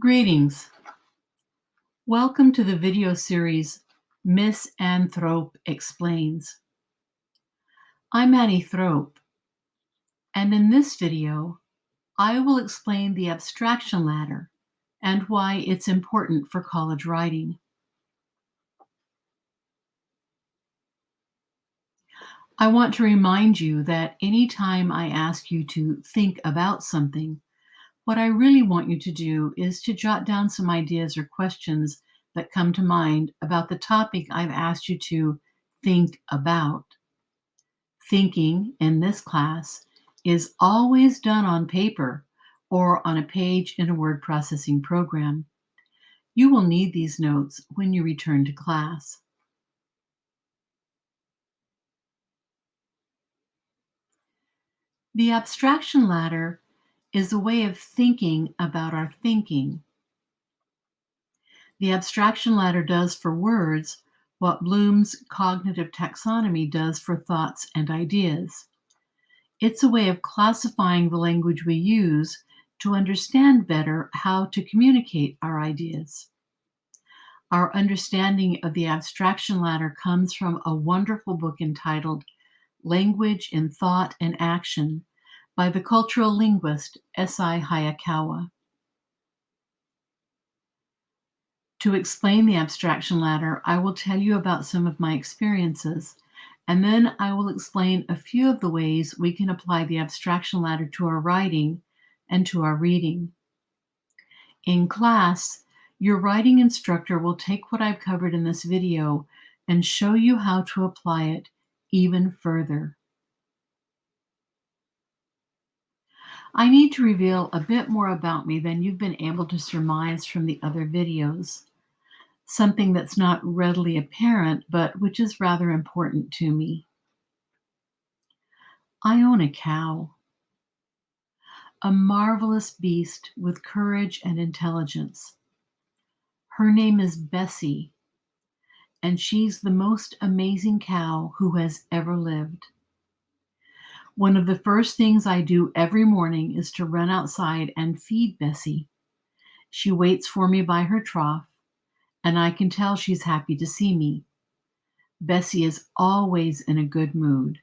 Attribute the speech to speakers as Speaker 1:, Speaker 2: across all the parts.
Speaker 1: Greetings. Welcome to the video series Miss Anne Thrope Explains. I'm Anne Thrope, and in this video, I will explain the abstraction ladder and why it's important for college writing. I want to remind you that anytime I ask you to think about something, what I really want you to do is to jot down some ideas or questions that come to mind about the topic I've asked you to think about. Thinking in this class is always done on paper or on a page in a word processing program. You will need these notes when you return to class. The abstraction ladder is a way of thinking about our thinking. The abstraction ladder does for words what Bloom's cognitive taxonomy does for thoughts and ideas. It's a way of classifying the language we use to understand better how to communicate our ideas. Our understanding of the abstraction ladder comes from a wonderful book entitled Language in Thought and Action by the cultural linguist Hayakawa. To explain the abstraction ladder, I will tell you about some of my experiences, and then I will explain a few of the ways we can apply the abstraction ladder to our writing and to our reading. In class, your writing instructor will take what I've covered in this video and show you how to apply it even further. I need to reveal a bit more about me than you've been able to surmise from the other videos. Something that's not readily apparent, but which is rather important to me. I own a cow, a marvelous beast with courage and intelligence. Her name is Bessie, and she's the most amazing cow who has ever lived. One of the first things I do every morning is to run outside and feed Bessie. She waits for me by her trough, and I can tell she's happy to see me. Bessie is always in a good mood,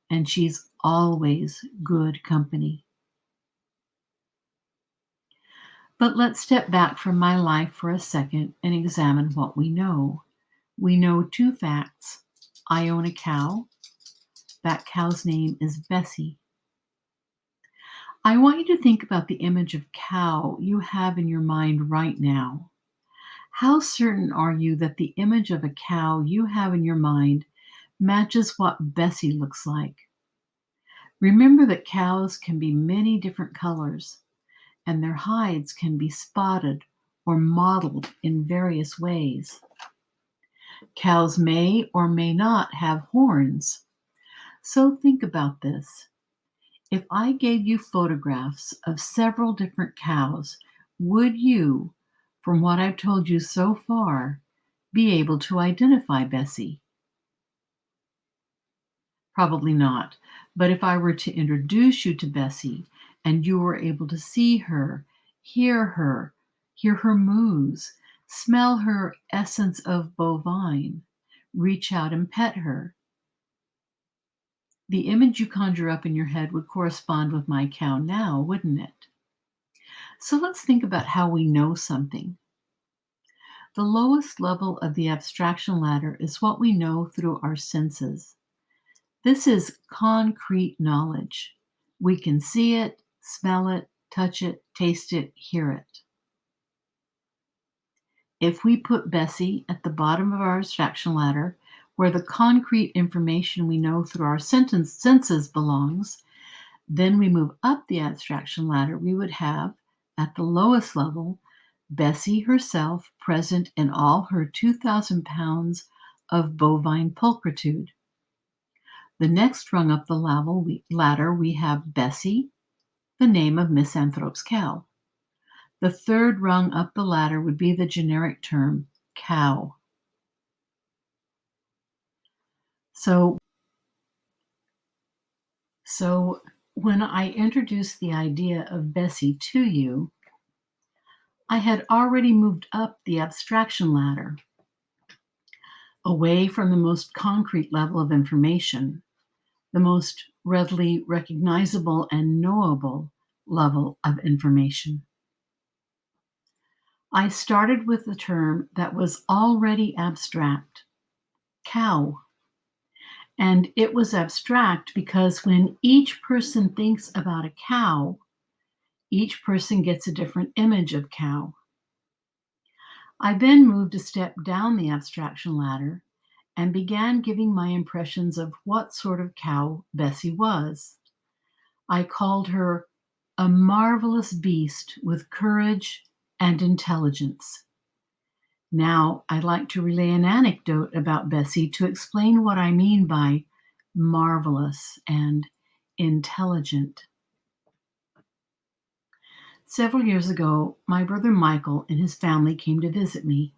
Speaker 1: and she's always good company. But let's step back from my life for a second and examine what we know. We know two facts. I own a cow. That cow's name is Bessie. I want you to think about the image of cow you have in your mind right now. How certain are you that the image of a cow you have in your mind matches what Bessie looks like? Remember that cows can be many different colors, and their hides can be spotted or mottled in various ways. Cows may or may not have horns. So think about this. If I gave you photographs of several different cows, would you, from what I've told you so far, be able to identify Bessie? Probably not. But if I were to introduce you to Bessie and you were able to see her, hear her moos, smell her essence of bovine, reach out and pet her, the image you conjure up in your head would correspond with my cow now, wouldn't it? So let's think about how we know something. The lowest level of the abstraction ladder is what we know through our senses. This is concrete knowledge. We can see it, smell it, touch it, taste it, hear it. If we put Bessie at the bottom of our abstraction ladder, where the concrete information we know through our senses belongs, then we move up the abstraction ladder, we would have, at the lowest level, Bessie herself present in all her 2,000 pounds of bovine pulchritude. The next rung up the ladder, we have Bessie, the name of Miss Anne Thrope's cow. The third rung up the ladder would be the generic term, cow. So when I introduce the idea of Bessie to you, I had already moved up the abstraction ladder, away from the most concrete level of information, the most readily recognizable and knowable level of information. I started with the term that was already abstract, cow. And it was abstract because when each person thinks about a cow, each person gets a different image of cow. I then moved a step down the abstraction ladder and began giving my impressions of what sort of cow Bessie was. I called her a marvelous beast with courage and intelligence. Now, I'd like to relay an anecdote about Bessie to explain what I mean by marvelous and intelligent. Several years ago, my brother Michael and his family came to visit me.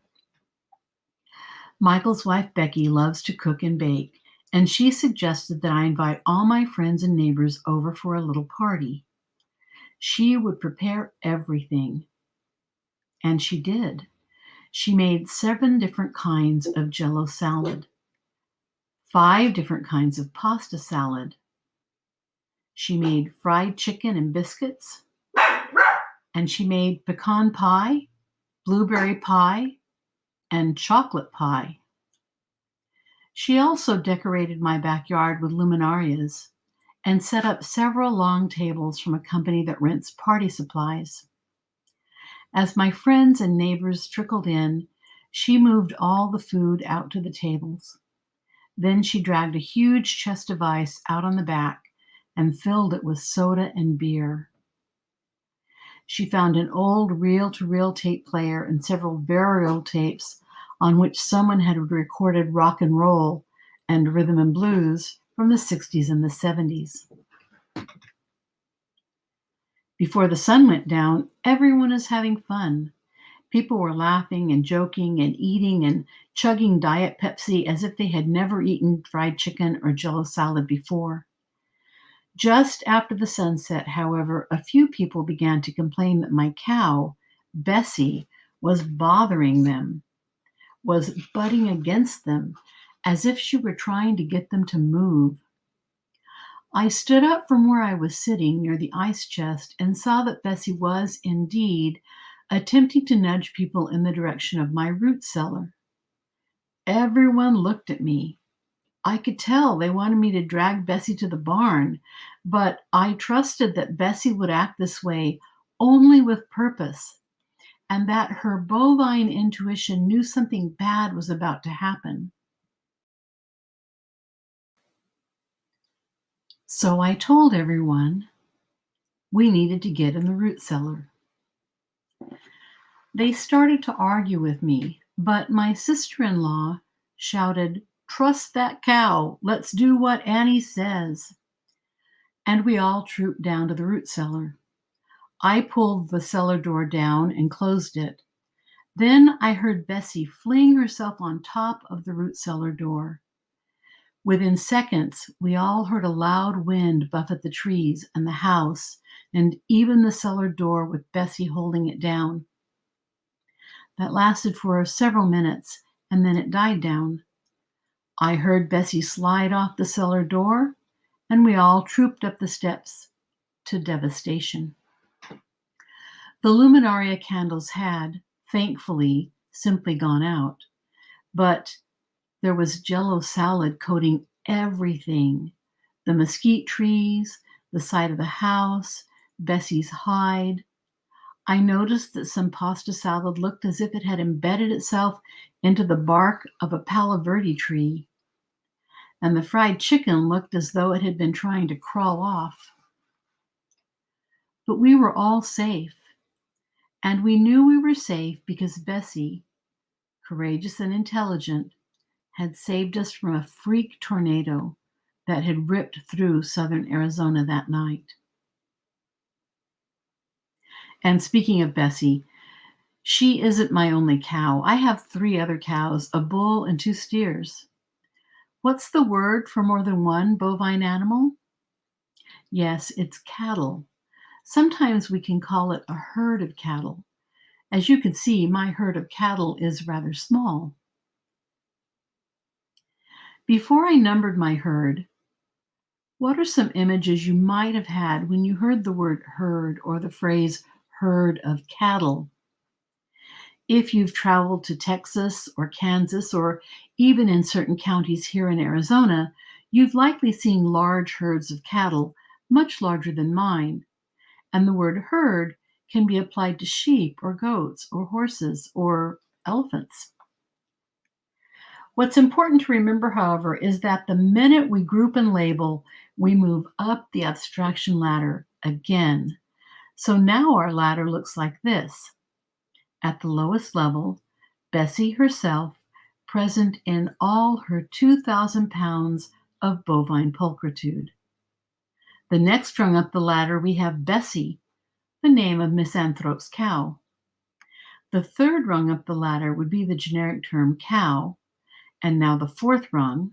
Speaker 1: Michael's wife Becky loves to cook and bake, and she suggested that I invite all my friends and neighbors over for a little party. She would prepare everything, and she did. She made 7 different kinds of Jello salad, 5 different kinds of pasta salad. She made fried chicken and biscuits, and she made pecan pie, blueberry pie, and chocolate pie. She also decorated my backyard with luminarias and set up several long tables from a company that rents party supplies. As my friends and neighbors trickled in, she moved all the food out to the tables. Then she dragged a huge chest of ice out on the back and filled it with soda and beer. She found an old reel-to-reel tape player and several very old tapes on which someone had recorded rock and roll and rhythm and blues from the 60s and the 70s. Before the sun went down, everyone was having fun. People were laughing and joking and eating and chugging Diet Pepsi as if they had never eaten fried chicken or Jello salad before. Just after the sunset, however, a few people began to complain that my cow, Bessie, was bothering them, was butting against them, as if she were trying to get them to move. I stood up from where I was sitting near the ice chest and saw that Bessie was, indeed, attempting to nudge people in the direction of my root cellar. Everyone looked at me. I could tell they wanted me to drag Bessie to the barn, but I trusted that Bessie would act this way only with purpose, and that her bovine intuition knew something bad was about to happen. So I told everyone we needed to get in the root cellar. They started to argue with me, but my sister-in-law shouted, "Trust that cow. Let's do what Annie says." And we all trooped down to the root cellar. I pulled the cellar door down and closed it. Then I heard Bessie fling herself on top of the root cellar door. Within seconds, we all heard a loud wind buffet the trees and the house, and even the cellar door with Bessie holding it down. That lasted for several minutes, and then it died down. I heard Bessie slide off the cellar door, and we all trooped up the steps to devastation. The luminaria candles had, thankfully, simply gone out, but there was Jello salad coating everything: the mesquite trees, the side of the house, Bessie's hide. I noticed that some pasta salad looked as if it had embedded itself into the bark of a Palo Verde tree, and the fried chicken looked as though it had been trying to crawl off. But we were all safe, and we knew we were safe because Bessie, courageous and intelligent, had saved us from a freak tornado that had ripped through southern Arizona that night. And speaking of Bessie, she isn't my only cow. I have 3 other cows, a bull and 2 steers. What's the word for more than one bovine animal? Yes, it's cattle. Sometimes we can call it a herd of cattle. As you can see, my herd of cattle is rather small. Before I numbered my herd, what are some images you might have had when you heard the word herd or the phrase herd of cattle? If you've traveled to Texas or Kansas, or even in certain counties here in Arizona, you've likely seen large herds of cattle, much larger than mine. And the word herd can be applied to sheep or goats or horses or elephants. What's important to remember, however, is that the minute we group and label, we move up the abstraction ladder again. So now our ladder looks like this. At the lowest level, Bessie herself, present in all her 2,000 pounds of bovine pulchritude. The next rung up the ladder, we have Bessie, the name of Miss Anne Thrope's cow. The third rung up the ladder would be the generic term cow, and now the fourth rung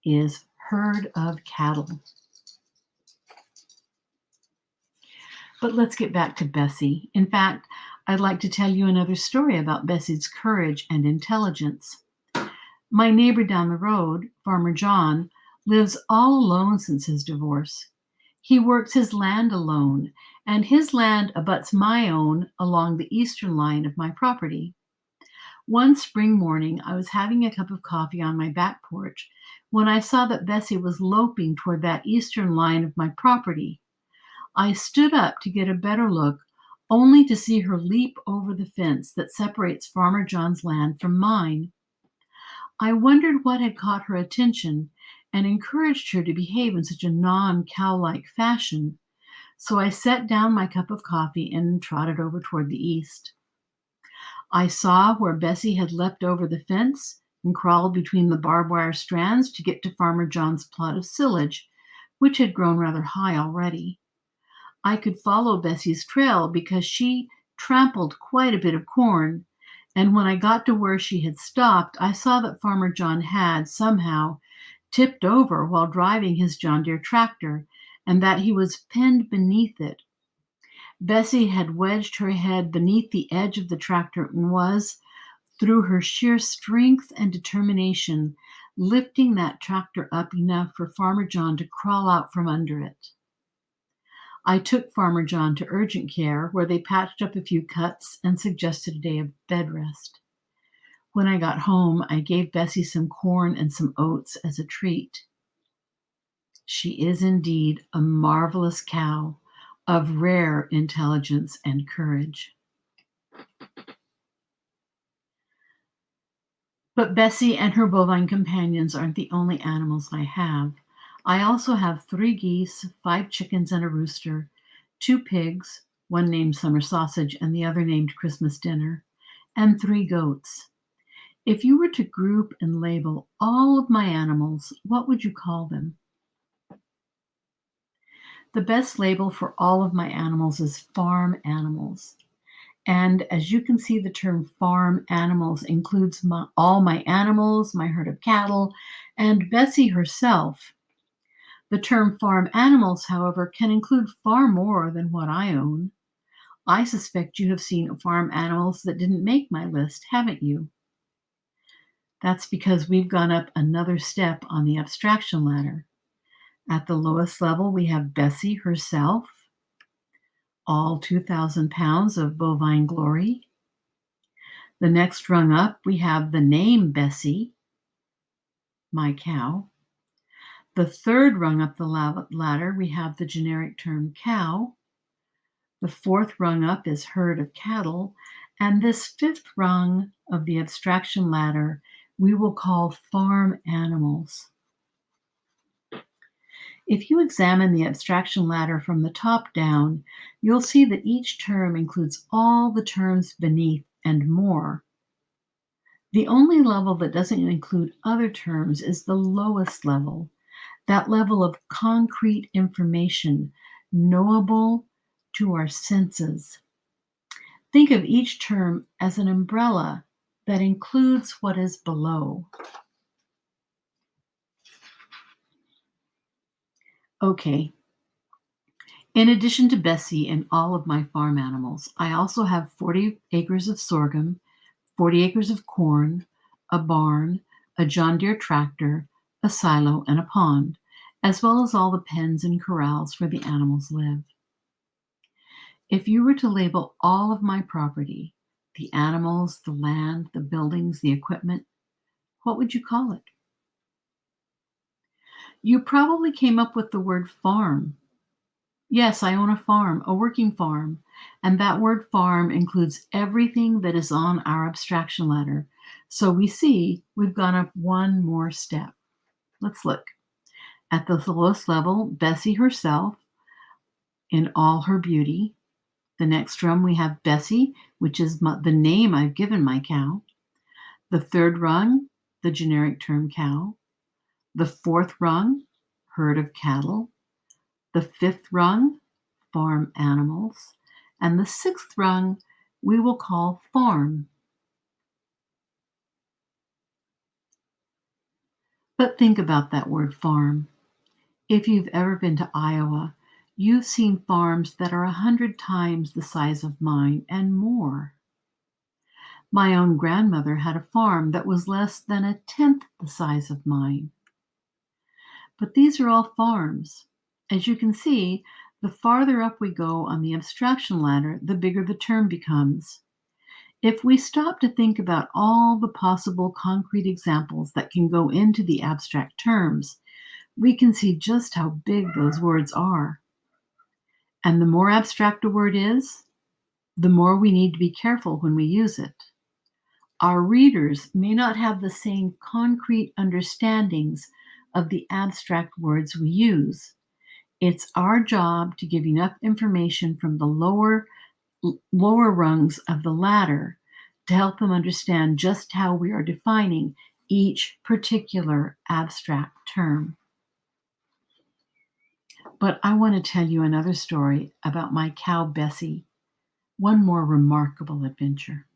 Speaker 1: is herd of cattle. But let's get back to Bessie. In fact, I'd like to tell you another story about Bessie's courage and intelligence. My neighbor down the road, Farmer John, lives all alone since his divorce. He works his land alone, and his land abuts my own along the eastern line of my property. One spring morning, I was having a cup of coffee on my back porch when I saw that Bessie was loping toward that eastern line of my property. I stood up to get a better look, only to see her leap over the fence that separates Farmer John's land from mine. I wondered what had caught her attention and encouraged her to behave in such a non-cow-like fashion, so I set down my cup of coffee and trotted over toward the east. I saw where Bessie had leapt over the fence and crawled between the barbed wire strands to get to Farmer John's plot of silage, which had grown rather high already. I could follow Bessie's trail because she trampled quite a bit of corn, and when I got to where she had stopped, I saw that Farmer John had, somehow, tipped over while driving his John Deere tractor, and that he was pinned beneath it. Bessie had wedged her head beneath the edge of the tractor and was, through her sheer strength and determination, lifting that tractor up enough for Farmer John to crawl out from under it. I took Farmer John to urgent care, where they patched up a few cuts and suggested a day of bed rest. When I got home, I gave Bessie some corn and some oats as a treat. She is indeed a marvelous cow of rare intelligence and courage. But Bessie and her bovine companions aren't the only animals I have. I also have 3 geese, 5 chickens, and a rooster, 2 pigs, one named Summer Sausage and the other named Christmas Dinner, and 3 goats. If you were to group and label all of my animals, what would you call them? The best label for all of my animals is farm animals. And as you can see, the term farm animals includes all my animals, my herd of cattle, and Bessie herself. The term farm animals, however, can include far more than what I own. I suspect you have seen farm animals that didn't make my list, haven't you? That's because we've gone up another step on the abstraction ladder. At the lowest level, we have Bessie herself, all 2,000 pounds of bovine glory. The next rung up, we have the name Bessie, my cow. The third rung up the ladder, we have the generic term cow. The fourth rung up is herd of cattle. And this fifth rung of the abstraction ladder, we will call farm animals. If you examine the abstraction ladder from the top down, you'll see that each term includes all the terms beneath and more. The only level that doesn't include other terms is the lowest level, that level of concrete information, knowable to our senses. Think of each term as an umbrella that includes what is below. Okay, In addition to Bessie and all of my farm animals, I also have 40 acres of sorghum, 40 acres of corn, a barn, a John Deere tractor, a silo, and a pond, as well as all the pens and corrals where the animals live. If you were to label all of my property, the animals, the land, the buildings, the equipment, what would you call it? You probably came up with the word farm. Yes, I own a farm, a working farm, and that word farm includes everything that is on our abstraction ladder. So we see we've gone up one more step. Let's look. At the lowest level, Bessie herself in all her beauty. The next rung we have Bessie, which is the name I've given my cow. The third rung, the generic term cow. The fourth rung, herd of cattle. The fifth rung, farm animals. And the sixth rung, we will call farm. But think about that word farm. If you've ever been to Iowa, you've seen farms that are 100 times the size of mine and more. My own grandmother had a farm that was less than a tenth the size of mine. But these are all farms. As you can see, the farther up we go on the abstraction ladder, the bigger the term becomes. If we stop to think about all the possible concrete examples that can go into the abstract terms, we can see just how big those words are. And the more abstract a word is, the more we need to be careful when we use it. Our readers may not have the same concrete understandings of the abstract words we use. It's our job to give enough information from the lower rungs of the ladder to help them understand just how we are defining each particular abstract term. But I want to tell you another story about my cow Bessie, one more remarkable adventure.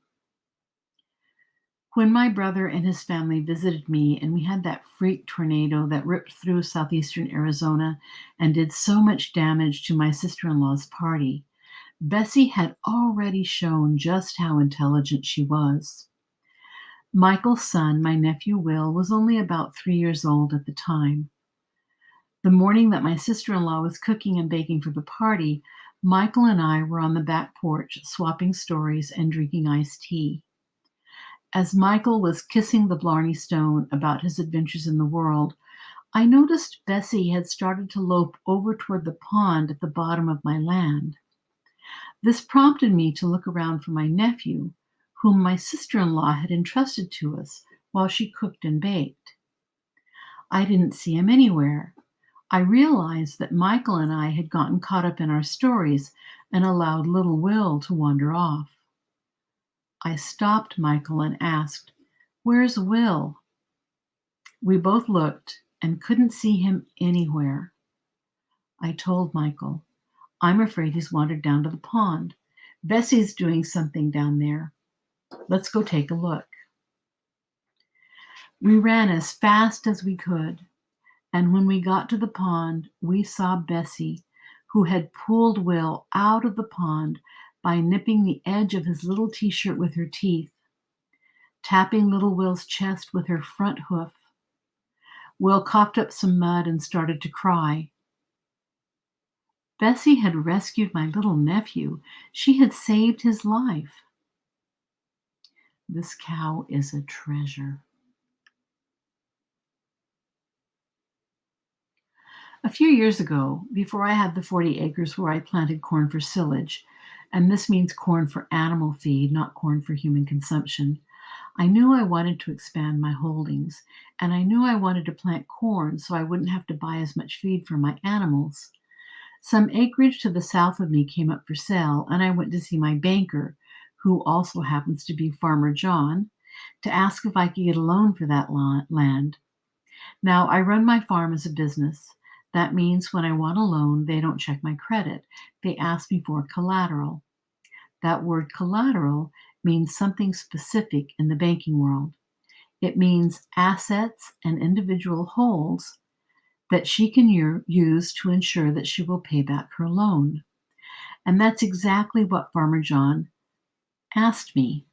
Speaker 1: When my brother and his family visited me and we had that freak tornado that ripped through southeastern Arizona and did so much damage to my sister-in-law's party, Bessie had already shown just how intelligent she was. Michael's son, my nephew Will, was only about 3 years old at the time. The morning that my sister-in-law was cooking and baking for the party, Michael and I were on the back porch swapping stories and drinking iced tea. As Michael was kissing the Blarney Stone about his adventures in the world, I noticed Bessie had started to lope over toward the pond at the bottom of my land. This prompted me to look around for my nephew, whom my sister-in-law had entrusted to us while she cooked and baked. I didn't see him anywhere. I realized that Michael and I had gotten caught up in our stories and allowed little Will to wander off. I stopped Michael and asked, "Where's Will?" We both looked and couldn't see him anywhere. I told Michael, "I'm afraid he's wandered down to the pond. Bessie's doing something down there. Let's go take a look." We ran as fast as we could, and when we got to the pond, we saw Bessie, who had pulled Will out of the pond by nipping the edge of his little t-shirt with her teeth, tapping little Will's chest with her front hoof. Will coughed up some mud and started to cry. Bessie had rescued my little nephew. She had saved his life. This cow is a treasure. A few years ago, before I had the 40 acres where I planted corn for silage, and this means corn for animal feed, not corn for human consumption, I knew I wanted to expand my holdings, and I knew I wanted to plant corn so I wouldn't have to buy as much feed for my animals. Some acreage to the south of me came up for sale, and I went to see my banker, who also happens to be Farmer John, to ask if I could get a loan for that land. Now, I run my farm as a business. That means when I want a loan, they don't check my credit. They ask me for collateral. That word collateral means something specific in the banking world. It means assets an individual holds that she can use to ensure that she will pay back her loan. And that's exactly what Farmer John asked me.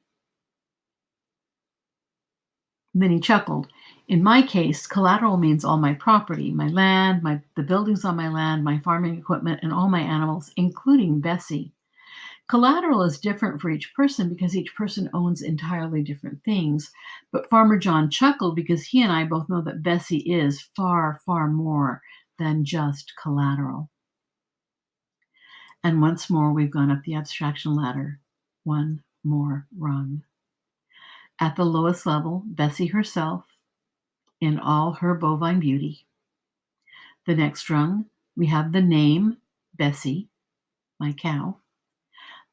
Speaker 1: Then he chuckled. In my case, collateral means all my property, my land, the buildings on my land, my farming equipment, and all my animals, including Bessie. Collateral is different for each person because each person owns entirely different things. But Farmer John chuckled because he and I both know that Bessie is far, far more than just collateral. And once more, we've gone up the abstraction ladder, one more rung. At the lowest level, Bessie herself, in all her bovine beauty. The next rung, we have the name, Bessie, my cow.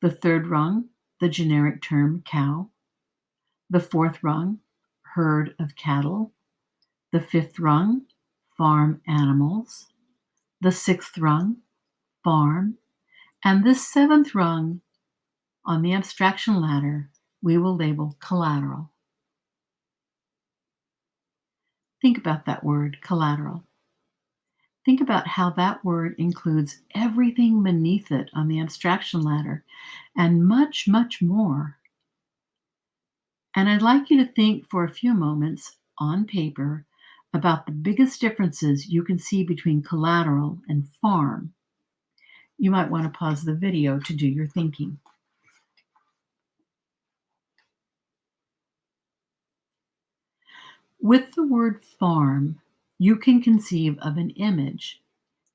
Speaker 1: The third rung, the generic term cow. The fourth rung, herd of cattle. The fifth rung, farm animals. The sixth rung, farm. And this seventh rung on the abstraction ladder, we will label collateral. Think about that word, collateral. Think about how that word includes everything beneath it on the abstraction ladder and much, much more. And I'd like you to think for a few moments on paper about the biggest differences you can see between collateral and farm. You might want to pause the video to do your thinking. With the word farm, you can conceive of an image.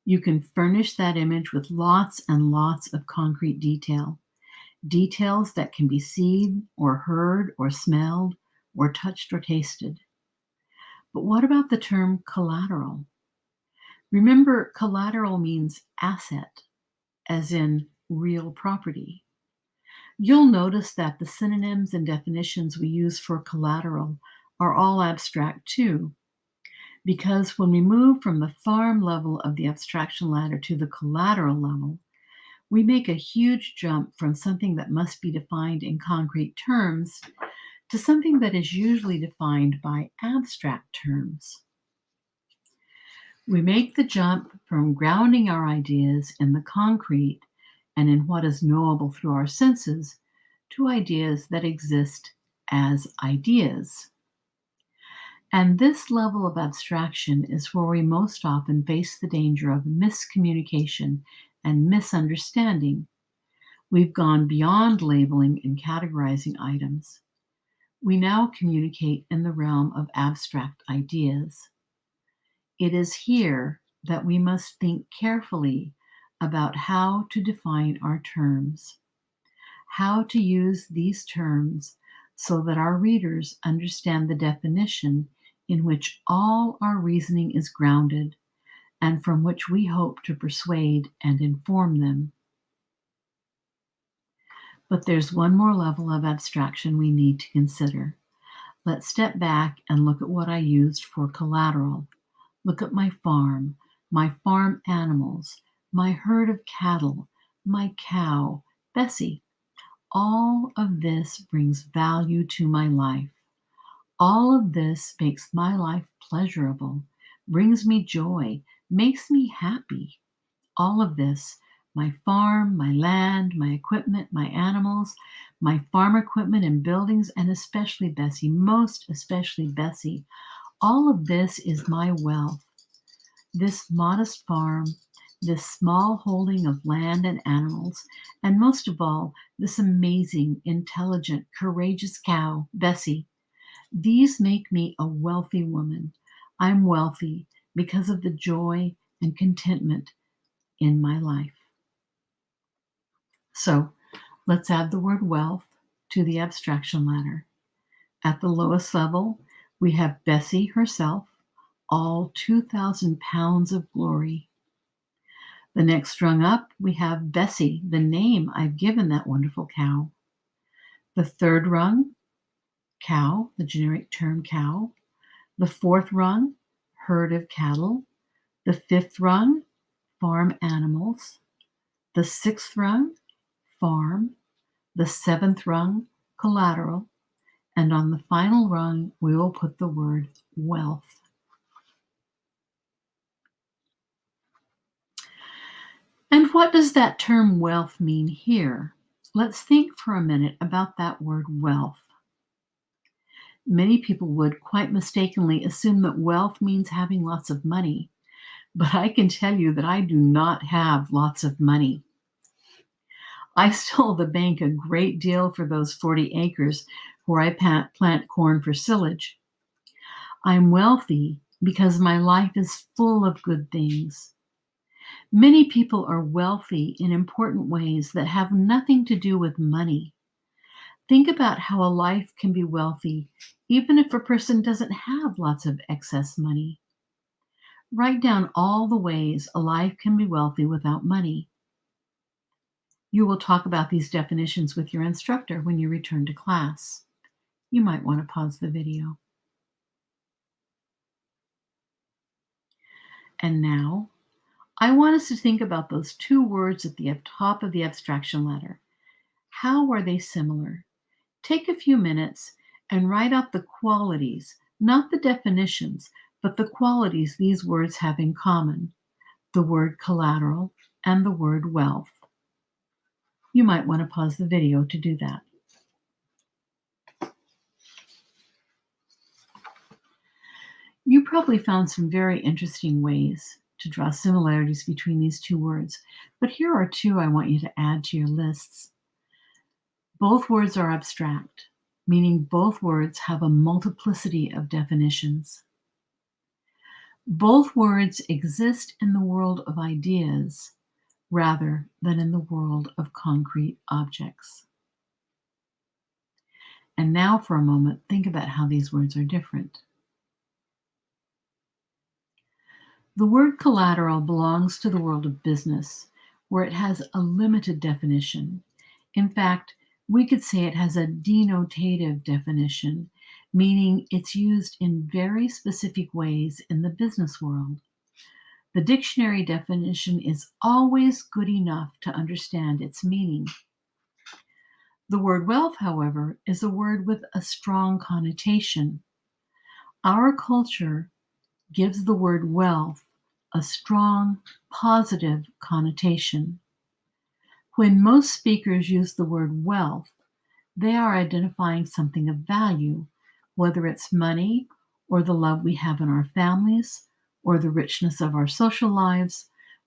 Speaker 1: You can furnish that image with lots and lots of concrete detail. Details that can be seen or heard or smelled or touched or tasted. But what about the term collateral? Remember, collateral means asset, as in real property. You'll notice that the synonyms and definitions we use for collateral are all abstract too, because when we move from the farm level of the abstraction ladder to the collateral level, we make a huge jump from something that must be defined in concrete terms to something that is usually defined by abstract terms. We make the jump from grounding our ideas in the concrete and in what is knowable through our senses to ideas that exist as ideas. And this level of abstraction is where we most often face the danger of miscommunication and misunderstanding. We've gone beyond labeling and categorizing items. We now communicate in the realm of abstract ideas. It is here that we must think carefully about how to define our terms, how to use these terms so that our readers understand the definition in which all our reasoning is grounded and from which we hope to persuade and inform them. But there's one more level of abstraction we need to consider. Let's step back and look at what I used for collateral. Look at my farm animals, my herd of cattle, my cow, Bessie. All of this brings value to my life. All of this makes my life pleasurable, brings me joy, makes me happy. All of this, my farm, my land, my equipment, my animals, my farm equipment and buildings, and especially Bessie, most especially Bessie, all of this is my wealth. This modest farm, this small holding of land and animals, and most of all, this amazing, intelligent, courageous cow, Bessie, these make me a wealthy woman. I'm wealthy because of the joy and contentment in my life. So let's add the word wealth to the abstraction ladder. At the lowest level, we have Bessie herself, all 2,000 pounds of glory. The next rung up, we have Bessie, the name I've given that wonderful cow. The third rung, cow, the generic term cow. The fourth rung, herd of cattle. The fifth rung, farm animals. The sixth rung, farm. The seventh rung, collateral. And on the final rung, we will put the word wealth. And what does that term wealth mean here? Let's think for a minute about that word wealth. Many people would quite mistakenly assume that wealth means having lots of money, but I can tell you that I do not have lots of money. I stole the bank a great deal for those 40 acres where I plant corn for silage. I'm wealthy because my life is full of good things. Many people are wealthy in important ways that have nothing to do with money. Think about how a life can be wealthy even if a person doesn't have lots of excess money. Write down all the ways a life can be wealthy without money. You will talk about these definitions with your instructor when you return to class. You might want to pause the video. And now, I want us to think about those two words at the top of the abstraction ladder. How are they similar? Take a few minutes and write out the qualities, not the definitions, but the qualities these words have in common: the word collateral and the word wealth. You might want to pause the video to do that. You probably found some very interesting ways to draw similarities between these two words, but here are two I want you to add to your lists. Both words are abstract, meaning both words have a multiplicity of definitions. Both words exist in the world of ideas rather than in the world of concrete objects. And now for a moment, think about how these words are different. The word collateral belongs to the world of business, where it has a limited definition. In fact, we could say it has a denotative definition, meaning it's used in very specific ways in the business world. The dictionary definition is always good enough to understand its meaning. The word wealth, however, is a word with a strong connotation. Our culture gives the word wealth a strong, positive connotation. When most speakers use the word wealth, they are identifying something of value, whether it's money or the love we have in our families, or the richness of our social lives,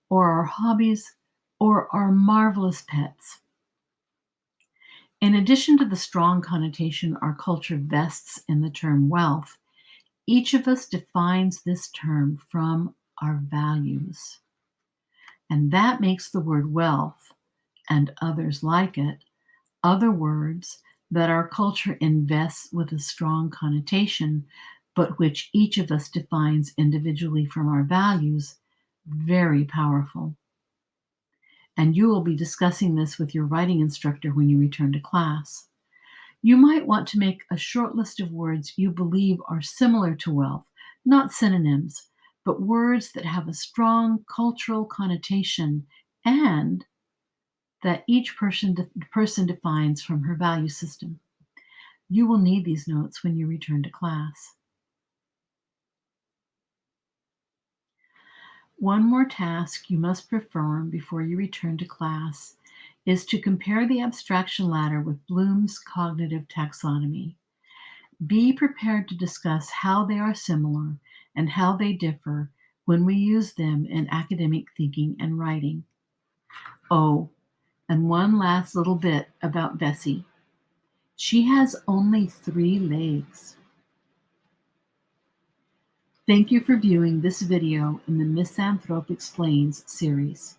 Speaker 1: or our hobbies, or our marvelous pets. In addition to the strong connotation our culture vests in the term wealth, each of us defines this term from our values. And that makes the word wealth, and others like it, other words that our culture invests with a strong connotation, but which each of us defines individually from our values, very powerful. And you will be discussing this with your writing instructor when you return to class. You might want to make a short list of words you believe are similar to wealth, not synonyms, but words that have a strong cultural connotation and that each person defines from her value system. You will need these notes when you return to class. One more task you must perform before you return to class is to compare the abstraction ladder with Bloom's cognitive taxonomy. Be prepared to discuss how they are similar and how they differ when we use them in academic thinking and writing. Oh, and one last little bit about Bessie. She has only 3 legs. Thank you for viewing this video in the Miss Anne Thrope Explains series.